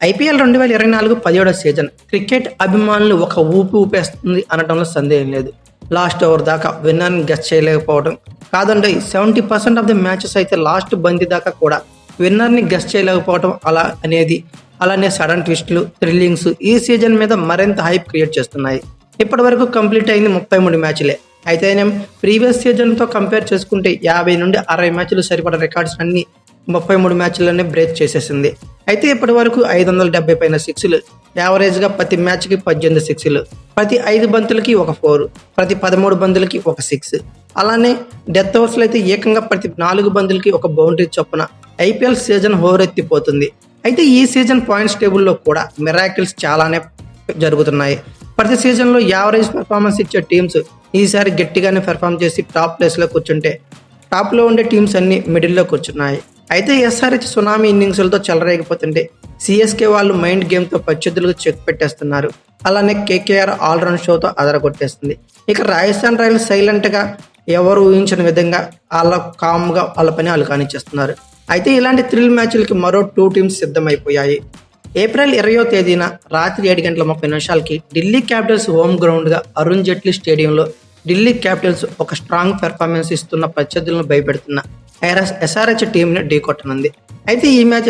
IPL 2024 17వ season cricket అభిమానులు ఒక ఊపేస్తుంది అనటంలో సందేహం లేదు. లాస్ట్ ఓవర్ దాకా విన్నర్ని గెస్ చేయలేకపోవడం కాదండి, 70% ఆఫ్ ది మ్యాచెస్ అయితే లాస్ట్ బంతి దాకా కూడా విన్నర్ని గెస్ చేయలేకపోవడం అలానే సడన్ ట్విస్టులు, థ్రిల్లింగ్స్ ఈ సీజన్ మీద మరింత హైప్ క్రియేట్ చేస్తున్నాయి. ఇప్పటి వరకు కంప్లీట్ అయింది 33 మ్యాచ్లే. అయితే ప్రీవియస్ సీజన్తో కంపేర్ చేసుకుంటే 50 నుండి 60 మ్యాచ్లు సరిపడ రికార్డ్స్ అన్ని 33 మ్యాచ్లనే బ్రేక్ చేసేసింది. అయితే ఇప్పటి వరకు 570 పైన సిక్స్లు, యావరేజ్గా ప్రతి మ్యాచ్కి 18 సిక్స్లు, ప్రతి 5 బంతులకి ఒక 4, ప్రతి 13 బంతులకి ఒక 6, అలానే డెత్ ఓవర్స్లో అయితే ఏకంగా ప్రతి 4 బంతులకి ఒక బౌండరీ చొప్పున ఐపీఎల్ సీజన్ హోరెత్తిపోతుంది. అయితే ఈ సీజన్ పాయింట్స్ టేబుల్లో కూడా మిరాకిల్స్ చాలానే జరుగుతున్నాయి. ప్రతి సీజన్లో యావరేజ్ పెర్ఫార్మెన్స్ ఇచ్చే టీమ్స్ ఈసారి గట్టిగానే పెర్ఫామ్ చేసి టాప్ ప్లేస్లో కూర్చుంటే, టాప్లో ఉండే టీమ్స్ అన్ని మిడిల్లో కూర్చున్నాయి. అయితే ఎస్ఆర్హెచ్ సునామీ ఇన్నింగ్స్లతో చెలరేగిపోతుంటే సిఎస్కే వాళ్ళు మైండ్ గేమ్తో ప్రత్యర్థులకు చెక్ పెట్టేస్తున్నారు. అలానే కేకేఆర్ ఆల్రౌండ్ షోతో అదరగొట్టేస్తుంది. ఇక రాజస్థాన్ రాయల్స్ సైలెంట్గా ఎవరు ఊహించిన విధంగా కామ్గా వాళ్ళ పని వాళ్ళు కానిచ్చేస్తున్నారు. అయితే ఇలాంటి థ్రిల్ మ్యాచ్లకి మరో 2 టీమ్స్ సిద్ధమైపోయాయి. ఏప్రిల్ 20వ తేదీన రాత్రి 7:30 ఢిల్లీ క్యాపిటల్స్ హోమ్ గ్రౌండ్గా అరుణ్ జైట్లీ స్టేడియంలో ఢిల్లీ క్యాపిటల్స్ ఒక స్ట్రాంగ్ పెర్ఫార్మెన్స్ ఇస్తున్న ప్రత్యర్థులను భయపెడుతున్న ఎస్ఆర్హెచ్ టీంని ఢీకొట్టనుంది. అయితే ఈ మ్యాచ్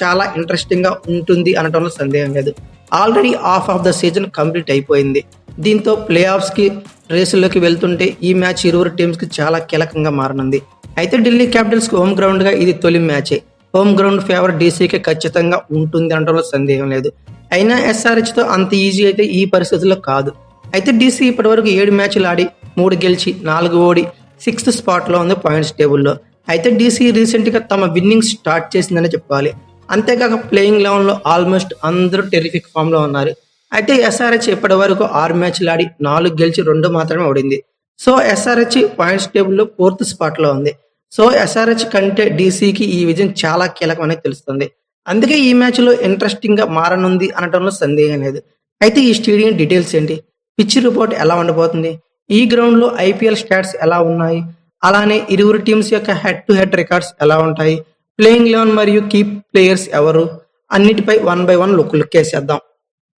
చాలా ఇంట్రెస్టింగ్గా ఉంటుంది అనటంలో సందేహం లేదు. Already half of the season complete అయిపోయింది. దీంతో ప్లే ఆఫ్స్కి రేసుల్లోకి వెళ్తుంటే ఈ మ్యాచ్ ఇరువురు టీమ్స్కి చాలా కీలకంగా మారనుంది. అయితే ఢిల్లీ క్యాపిటల్స్కి హోమ్ గ్రౌండ్గా ఇది తొలి మ్యాచే. హోమ్ గ్రౌండ్ ఫేవర్ డీసీకి ఖచ్చితంగా ఉంటుంది అనడంలో సందేహం లేదు. అయినా ఎస్ఆర్హెచ్తో అంత ఈజీ అయితే ఈ పరిస్థితుల్లో కాదు. అయితే డీసీ ఇప్పటివరకు 7 మ్యాచ్లు ఆడి 3 గెలిచి 4 ఓడి 6th స్పాట్లో ఉంది పాయింట్స్ టేబుల్లో. అయితే డీసీ రీసెంట్గా తమ విన్నింగ్ స్టార్ట్ చేసిందని చెప్పాలి. అంతేకాక ప్లేయింగ్ లెవెన్లో ఆల్మోస్ట్ అందరూ టెరిఫిక్ ఫామ్లో ఉన్నారు. అయితే ఎస్ఆర్హెచ్ ఇప్పటి వరకు 6 మ్యాచ్లు ఆడి 4 గెలిచి 2 మాత్రమే ఓడింది. సో ఎస్ఆర్హెచ్ పాయింట్స్ టేబుల్లో 4th స్పాట్లో ఉంది. సో ఎస్ఆర్హెచ్ కంటే డీసీకి ఈ విజయం చాలా కీలకమని తెలుస్తుంది. అందుకే ఈ మ్యాచ్లో ఇంట్రెస్టింగ్గా మారనుంది అనటంలో సందేహం లేదు. అయితే ఈ స్టేడియం డీటెయిల్స్ ఏంటి, పిచ్ రిపోర్ట్ ఎలా ఉండబోతుంది, ఈ గ్రౌండ్లో ఐపీఎల్ స్టాట్స్ ఎలా ఉన్నాయి, అలానే ఇరువురు టీమ్స్ యొక్క హెడ్ టు హెడ్ రికార్డ్స్ ఎలా ఉంటాయి, ప్లేయింగ్ 11 మరియు కీ ప్లేయర్స్ ఎవరు, అన్నిటిపై 1 by 1 లుక్ వేసేద్దాం.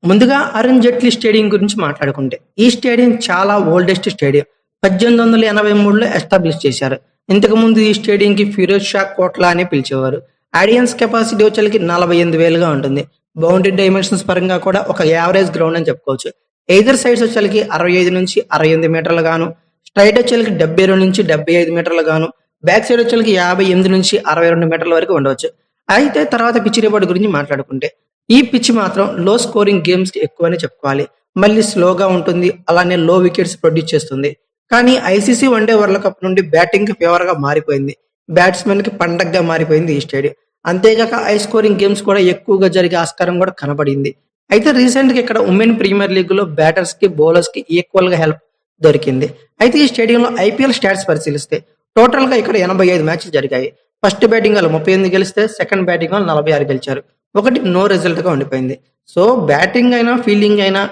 ముందుగా అరుణ్ జైట్లీ స్టేడియం గురించి మాట్లాడుకుంటే, ఈ స్టేడియం చాలా ఓల్డెస్ట్ స్టేడియం. 1883లో ఎస్టాబ్లిష్ చేశారు. ఇంతకుముందు ఈ స్టేడియంకి ఫిరోజ్ షా కోట్లా అని పిలిచేవారు. ఆడియన్స్ కెపాసిటీ వచ్చేకి 48,000గా ఉంటుంది. బౌండరీ డైమెన్షన్స్ పరంగా కూడా ఒక యావరేజ్ గ్రౌండ్ అని చెప్పుకోవచ్చు. ఎయిదర్ సైడ్స్ వచ్చేకి 65 నుంచి 68 మీటర్లు గాను, స్ట్రైట్ వచ్చేకి 72 నుంచి 75 మీటర్లు గాను, బ్యాక్ సైడ్ వచ్చేకి 58 నుంచి 62 మీటర్ల వరకు ఉండవచ్చు. అయితే తర్వాత పిచ్ రిపోర్ట్ గురించి మాట్లాడుకుంటే, ఈ పిచ్ మాత్రం లో స్కోరింగ్ గేమ్స్కి ఎక్కువనే చెప్పుకోవాలి. మళ్ళీ స్లోగా ఉంటుంది, అలానే లో వికెట్స్ ప్రొడ్యూస్ చేస్తుంది. కానీ ఐసీసీ వన్డే వరల్డ్ కప్ నుండి బ్యాటింగ్కి ఫేవర్గా మారిపోయింది. బ్యాట్స్మెన్కి పండగగా మారిపోయింది ఈ స్టేడియం. అంతేగాక హై స్కోరింగ్ గేమ్స్ కూడా ఎక్కువగా జరిగే ఆస్కారం కూడా కనబడింది. అయితే రీసెంట్గా ఇక్కడ ఉమెన్ ప్రీమియర్ లీగ్లో బ్యాటర్స్కి బౌలర్స్కి ఈక్వల్గా హెల్ప్ దొరికింది. అయితే ఈ స్టేడియంలో ఐపీఎల్ స్టాట్స్ పరిశీలిస్తే టోటల్గా ఇక్కడ 85 మ్యాచ్లు జరిగాయి. ఫస్ట్ బ్యాటింగ్ వాళ్ళు 38 గెలిస్తే, సెకండ్ బ్యాటింగ్ వాళ్ళు 46 గెలిచారు. ఒకటి నో రిజల్ట్గా ఉండిపోయింది. సో బ్యాటింగ్ అయినా ఫీల్డింగ్ అయినా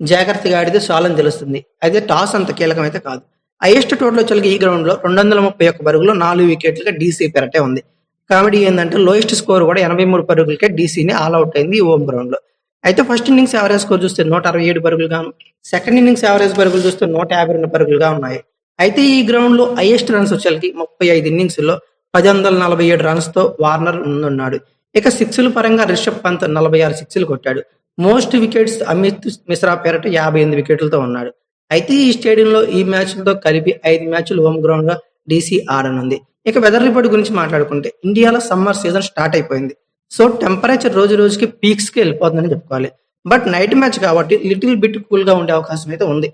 జాగ్రత్తగా ఆడితే చాలని తెలుస్తుంది. అయితే టాస్ అంత కీలకం అయితే కాదు. హైయెస్ట్ టోటల్ వచ్చేకి ఈ గ్రౌండ్లో 231 పరుగులు 4 వికెట్లుగా డీసీ పెరటే ఉంది. కామెడీ ఏంటంటే లోయెస్ట్ స్కోర్ కూడా 83 పరుగులకే డీసీని ఆల్అవుట్ అయింది ఈ హోమ్ గ్రౌండ్లో. అయితే ఫస్ట్ ఇన్నింగ్స్ యావరేజ్ స్కోర్ చూస్తే 167 పరుగులు గాను, సెకండ్ ఇన్నింగ్స్ యావరేజ్ పరుగులు చూస్తే 152 పరుగులుగా ఉన్నాయి. అయితే ఈ గ్రౌండ్లో హైయెస్ట్ రన్స్ వచ్చేకి 35 ఇన్నింగ్స్లో 1047 రన్స్తో వార్నర్ ముందున్నాడు. ఇక సిక్స్ల పరంగా రిషబ్ పంత్ 46 సిక్స్లు కొట్టాడు. మోస్ట్ వికెట్స్ అమిత్ మిశ్రా పేరట 58 వికెట్లతో ఉన్నాడు. అయితే ఈ స్టేడియంలో ఈ మ్యాచ్లతో కలిపి 5 మ్యాచ్లు హోమ్ గ్రౌండ్గా డీసీ ఆడనుంది. ఇక వెదర్ రిపోర్ట్ గురించి మాట్లాడుకుంటే, ఇండియాలో సమ్మర్ సీజన్ స్టార్ట్ అయిపోయింది. సో టెంపరేచర్ రోజు రోజుకి పీక్స్కి వెళ్ళిపోతుందని చెప్పుకోవాలి. బట్ నైట్ మ్యాచ్ కాబట్టి లిటిల్ బిట్ కూల్గా ఉండే అవకాశం అయితే ఉంది.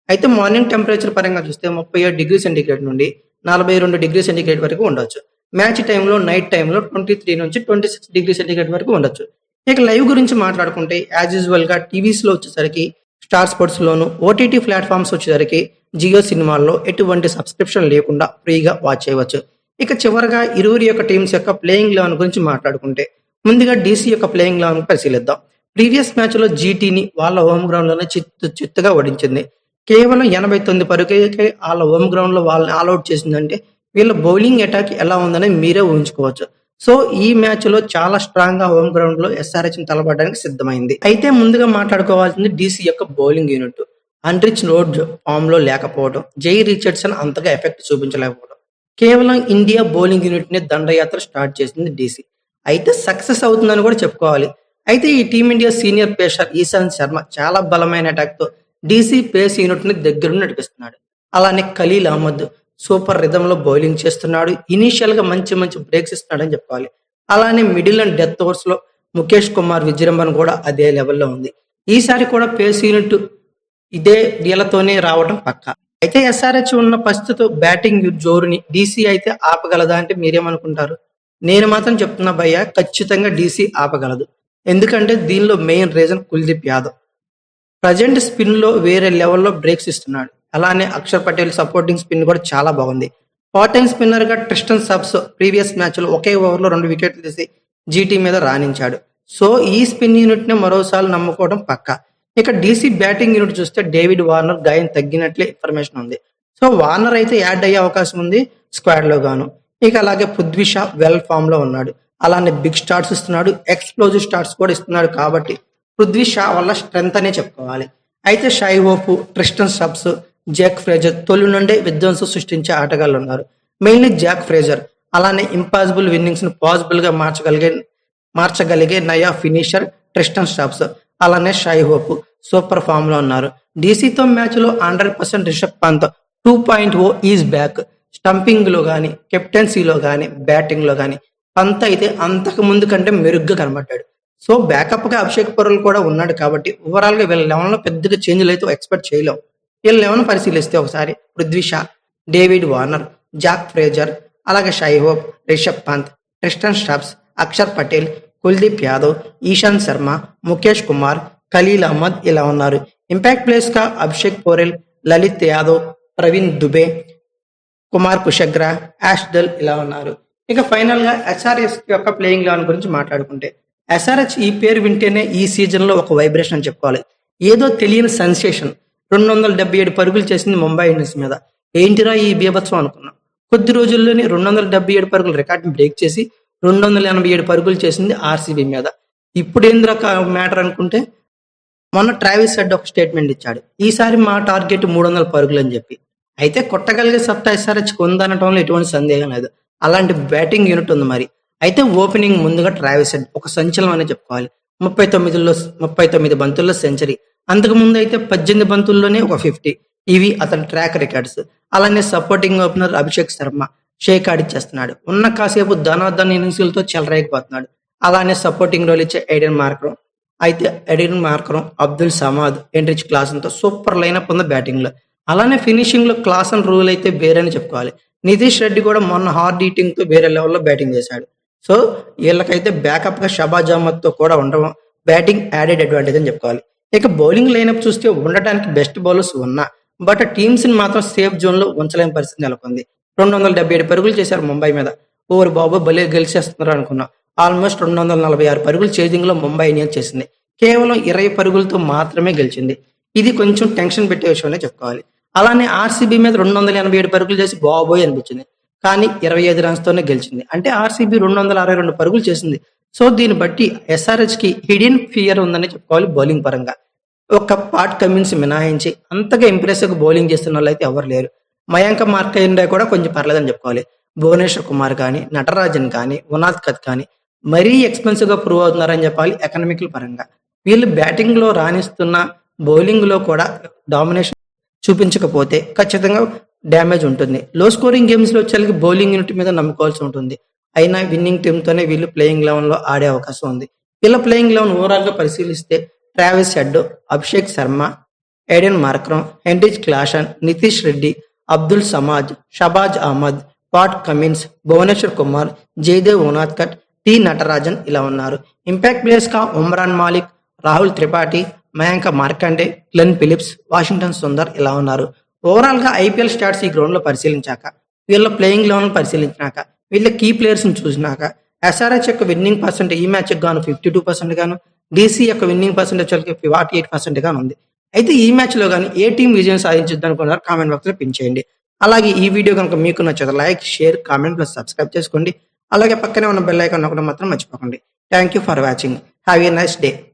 అయితే మార్నింగ్ టెంపరేచర్ పరంగా చూస్తే 37 డిగ్రీ సెంటీగ్రేడ్ నుండి 42 డిగ్రీ సెంటీగ్రేడ్ వరకు ఉండొచ్చు. మ్యాచ్ టైంలో నైట్ టైంలో 23 నుంచి 26 డిగ్రీ సెంటీగ్రేడ్ వరకు ఉండొచ్చు. ఇక లైవ్ గురించి మాట్లాడుకుంటే యాజ్ యూజువల్గా టీవీస్లో వచ్చేసరికి స్టార్ స్పోర్ట్స్లోను, ఓటీటీ ప్లాట్ఫామ్స్ వచ్చేసరికి జియో సినిమాల్లో ఎటువంటి సబ్స్క్రిప్షన్ లేకుండా ఫ్రీగా వాచ్ చేయవచ్చు. ఇక చివరగా ఇరువురి యొక్క టీమ్స్ యొక్క ప్లేయింగ్ 11 గురించి మాట్లాడుకుంటే, ముందుగా డీసీ యొక్క ప్లేయింగ్ 11 పరిశీలిద్దాం. ప్రీవియస్ మ్యాచ్లో జీటీని వాళ్ళ హోమ్ గ్రౌండ్లోనే చిత్తుగా ఓడించింది. కేవలం 89 పరుగులకే వాళ్ళ హోమ్ గ్రౌండ్లో వాళ్ళని ఆల్అవుట్ చేసిందంటే వీళ్ళ బౌలింగ్ అటాక్ ఎలా ఉందని మీరే ఊహించుకోవచ్చు. సో ఈ మ్యాచ్ లో చాలా స్ట్రాంగ్ గా హోమ్ గ్రౌండ్ లో ఎస్ఆర్హెచ్ తలపడడానికి సిద్ధమైంది. అయితే ముందుగా మాట్లాడుకోవాల్సింది డీసీ యొక్క బౌలింగ్ యూనిట్. అన్రిచ్ రోడ్ ఫామ్ లో లేకపోవడం, జై రిచర్డ్సన్ అంతగా ఎఫెక్ట్ చూపించలేకపోవడం, కేవలం ఇండియా బౌలింగ్ యూనిట్ ని దండయాత్ర స్టార్ట్ చేసింది డీసీ. అయితే సక్సెస్ అవుతుందని కూడా చెప్పుకోవాలి. అయితే ఈ team India senior pacer Ishant Sharma చాలా బలమైన అటాక్ తో డీసీ పేస్ యూనిట్ ని దగ్గరుండి నడిపిస్తున్నాడు. అలానే ఖలీల్ అహ్మద్ సూపర్ రిథమ్ లో బౌలింగ్ చేస్తున్నాడు. ఇనీషియల్ గా మంచి మంచి బ్రేక్స్ ఇస్తున్నాడని చెప్పుకోవాలి. అలానే మిడిల్ అండ్ డెత్ ఓవర్స్ లో ముఖేష్ కుమార్ విజృంభణ కూడా అదే లెవెల్లో ఉంది. ఈసారి కూడా పేస్ యూనిట్ ఇదే వీళ్ళతోనే రావడం పక్కా. అయితే ఎస్ఆర్హెచ్ ఉన్న ప్రస్తుత బ్యాటింగ్ జోరుని డీసీ అయితే ఆపగలదా అంటే మీరేమనుకుంటారు? నేను మాత్రం చెప్తున్నా భయ్య, ఖచ్చితంగా డీసీ ఆపగలదు. ఎందుకంటే దీనిలో main reason Kuldeep Yadav. Present spin లో వేరే లెవెల్లో బ్రేక్స్ ఇస్తున్నాడు. అలానే అక్షర్ పటేల్ సపోర్టింగ్ స్పిన్ కూడా చాలా బాగుంది. పార్ట్ టైం స్పిన్నర్ గా ట్రిస్టన్ సబ్స్ ప్రీవియస్ మ్యాచ్ లో ఒకే ఓవర్ లో 2 వికెట్లు తీసి జీటీ మీద రాణించాడు. సో ఈ స్పిన్ యూనిట్ ని మరోసారి నమ్ముకోవడం పక్కా. ఇక డీసీ బ్యాటింగ్ యూనిట్ చూస్తే డేవిడ్ వార్నర్ గాయం తగ్గినట్లే ఇన్ఫర్మేషన్ ఉంది. సో వార్నర్ అయితే యాడ్ అయ్యే అవకాశం ఉంది స్క్వాడ్ లో గాను. ఇక అలాగే పృథ్వీ షా వెల్ ఫామ్ లో ఉన్నాడు. అలానే బిగ్ స్టార్ట్స్ ఇస్తున్నాడు, ఎక్స్ప్లోజివ్ స్టార్ట్స్ కూడా ఇస్తున్నాడు. కాబట్టి పృథ్వీ షా వల్ల స్ట్రెంత్ అనే చెప్పుకోవాలి. అయితే Shai Hope, Tristan Stubbs, Jake Fraser తొలి నుండే విధ్వంసం సృష్టించే ఆటగాళ్ళు ఉన్నారు. Mainly Jake Fraser. అలానే ఇంపాసిబుల్ ఇన్నింగ్స్ ను పాసిబుల్ గా మార్చగలిగే నయా ఫినిషర్ ట్రిస్టన్ స్టాప్స్. అలానే షై హోప్ సూపర్ ఫామ్ లో ఉన్నారు. డీసీతో మ్యాచ్ లో 100% Rishabh Pant 2.0 is back. Stumping లో గానీ, కెప్టెన్సీలో గానీ, బ్యాటింగ్ లో గానీ పంత్ అయితే అంతకు ముందు కంటే మెరుగ్గా కనబడ్డాడు. సో బ్యాకప్ గా అభిషేక్ పరుల్ కూడా ఉన్నాడు. కాబట్టి ఓవరాల్ గా వీళ్ళ లెవెన్ లో పెద్దగా చేంజ్లు అయితే ఎక్స్పెక్ట్ చేయలేం. వీళ్ళ లెవెన్ పరిశీలిస్తే ఒకసారి Prithvi Shaw, David Warner, Jake Fraser, అలాగే Shai Hope, Rishabh Pant, Tristan Stubbs, Axar Patel, Kuldeep Yadav, Ishant Sharma, Mukesh Kumar, Khaleel Ahmed ఇలా ఉన్నారు. ఇంపాక్ట్ ప్లేయర్స్ గా అభిషేక్ పోరెల్, లలిత్ యాదవ్, ప్రవీణ్ దుబే, కుమార్ కుషగ్రా, యాష్డల్ ఇలా ఉన్నారు. ఇక ఫైనల్ గా ఎస్ఆర్హెచ్ యొక్క ప్లేయింగ్ లెవెన్ గురించి మాట్లాడుకుంటే, ఎస్ఆర్హెచ్ ఈ పేరు వింటేనే ఈ సీజన్ లో ఒక వైబ్రేషన్ అని చెప్పుకోవాలి. ఏదో తెలియని సెన్సేషన్. 277 పరుగులు చేసింది ముంబై ఇండియన్స్ మీద. ఏంటిరా ఈ బీభత్సం అనుకున్నాం. కొద్ది రోజుల్లోనే 277 పరుగుల రికార్డుని బ్రేక్ చేసి 287 పరుగులు చేసింది ఆర్సీబీ మీద. ఇప్పుడు ఏంద్రా మ్యాటర్ అనుకుంటే, మొన్న ట్రావిస్ హెడ్ ఒక స్టేట్మెంట్ ఇచ్చాడు. ఈసారి మా టార్గెట్ 300 పరుగులు అని చెప్పి. అయితే కొట్టగలిగే సత్తా ఎస్ఆర్హెచ్ ఉందనటంలో ఎటువంటి సందేహం లేదు. అలాంటి బ్యాటింగ్ యూనిట్ ఉంది మరి. అయితే ఓపెనింగ్ ముందుగా ట్రావిస్ హెడ్ ఒక సంచలనం అనే చెప్పుకోవాలి. 39 బంతుల్లో సెంచరీ. అంతకు ముందు అయితే 18 బంతుల్లోనే ఒక 50. ఇవి అతని ట్రాక్ రికార్డ్స్. అలానే supporting opener Abhishek Sharma shake ఆడిచ్చేస్తున్నాడు. ఉన్న కాసేపు ధనాధన్ ఇన్నింగ్స్లతో చెలరేగిపోతున్నాడు. అలానే సపోర్టింగ్ రోల్ ఇచ్చే Aiden Markram, Abdul Samad, Heinrich Klaasen తో సూపర్ లైనప్ ఉంది బ్యాటింగ్ లో. అలానే ఫినిషింగ్ లో క్లాసన్ రూల్ అయితే వేరని చెప్పుకోవాలి. నితీష్ రెడ్డి కూడా మొన్న హార్డ్ ఈటింగ్ తో వేరే లెవెల్లో బ్యాటింగ్ చేశాడు. సో వీళ్ళకైతే బ్యాకప్ గా షబాజ్ అహ్మద్ తో కూడా ఉండడం బ్యాటింగ్ యాడెడ్ అడ్వాంటేజ్ అని చెప్పుకోవాలి. ఇక బౌలింగ్ లైనప్ చూస్తే ఉండటానికి బెస్ట్ బౌలర్స్ ఉన్నా, బట్ టీమ్స్ ని మాత్రం సేఫ్ జోన్ లో ఉంచలేని పరిస్థితి నెలకొంది. 277 పరుగులు చేశారు ముంబై మీద. ఓవర్ బాబు భలే గెలిచేస్తున్నారు అనుకున్నాం. ఆల్మోస్ట్ 246 పరుగులు చేజింగ్ లో ముంబై ఇండియన్స్ చేసింది. కేవలం 20 పరుగులతో మాత్రమే గెలిచింది. ఇది కొంచెం టెన్షన్ పెట్టే విషయమే చెప్పుకోవాలి. అలానే ఆర్సీబీ మీద 287 పరుగులు చేసి బాబోయ్ అనిపించింది. కానీ 25 రన్స్ తోనే గెలిచింది. అంటే ఆర్సీబీ 262 పరుగులు చేసింది. సో దీన్ని బట్టి ఎస్ఆర్హెచ్ కి హిడెన్ ఫియర్ ఉందని చెప్పుకోవాలి బౌలింగ్ పరంగా. ఒక పాట్ కమిన్స్ మినహాయించి అంతగా ఇంప్రెసివ్ గా బౌలింగ్ చేస్తున్న వాళ్ళు అయితే ఎవరు లేరు. మయాంక మార్కండే కూడా కొంచెం పర్లేదని చెప్పుకోవాలి. భువనేశ్వర్ కుమార్ కానీ, నటరాజన్ కానీ, ఉనాద్కత్ కానీ మరీ ఎక్స్పెన్సివ్ గా ప్రూవ్ అవుతున్నారని చెప్పాలి ఎకనామికల్ పరంగా. వీళ్ళు బ్యాటింగ్ లో రాణిస్తున్న, బౌలింగ్ లో కూడా డామినేషన్ చూపించకపోతే ఖచ్చితంగా డ్యామేజ్ ఉంటుంది. లో స్కోరింగ్ గేమ్స్ లో వచ్చేసరికి బౌలింగ్ యూనిట్ మీద నమ్ముకోవాల్సి ఉంటుంది. అయినా విన్నింగ్ టీమ్ తోనే వీళ్ళు ప్లేయింగ్ లెవెన్ లో ఆడే అవకాశం ఉంది. వీళ్ళ ప్లేయింగ్ లెవెన్ ఓవరాల్ గా పరిశీలిస్తే Travis Head, Abhishek Sharma, Aiden Markram, Heinrich Klaasen, Nitish Reddy, Abdul Samad, Shahbaz Ahmed, Pat Cummins, Bhuvneshwar Kumar, Jaydev Unadkat, T Natarajan ఇలా ఉన్నారు. ఇంపాక్ట్ ప్లేయర్స్ గా Umran Malik, Rahul Tripathi, Mayank Markande, Glenn Phillips, Washington Sundar ఇలా ఉన్నారు. ఓవరాల్ గా ఐపీఎల్ స్టాట్స్ ఈ గ్రౌండ్ లో పరిశీలించాక, వీళ్ళ ప్లేయింగ్ లెవెన్ పరిశీలించాక, వీళ్ళ కీ ప్లేయర్స్ ని చూసినాక ఎస్ఆర్హెచ్ యొక్క విన్నింగ్ పర్సెంట్ ఈ మ్యాచ్ గాను 52% గాను, డీసీ యొక్క విన్నింగ్ పర్సెంటేజ్ 48% గాను ఉంది. అయితే ఈ మ్యాచ్ లో కానీ ఏ టీం విజయం సాధించుద్ది అనుకున్నారు కామెంట్ బాక్స్ లో పిన్ చేయండి. అలాగే ఈ వీడియో కనుక మీకు నచ్చితే like, share, comment plus subscribe చేసుకోండి. అలాగే పక్కనే ఉన్న బెల్ ఐకాన్ నొక్కడం మాత్రం మర్చిపోకండి. Thank you for watching. Have a nice day.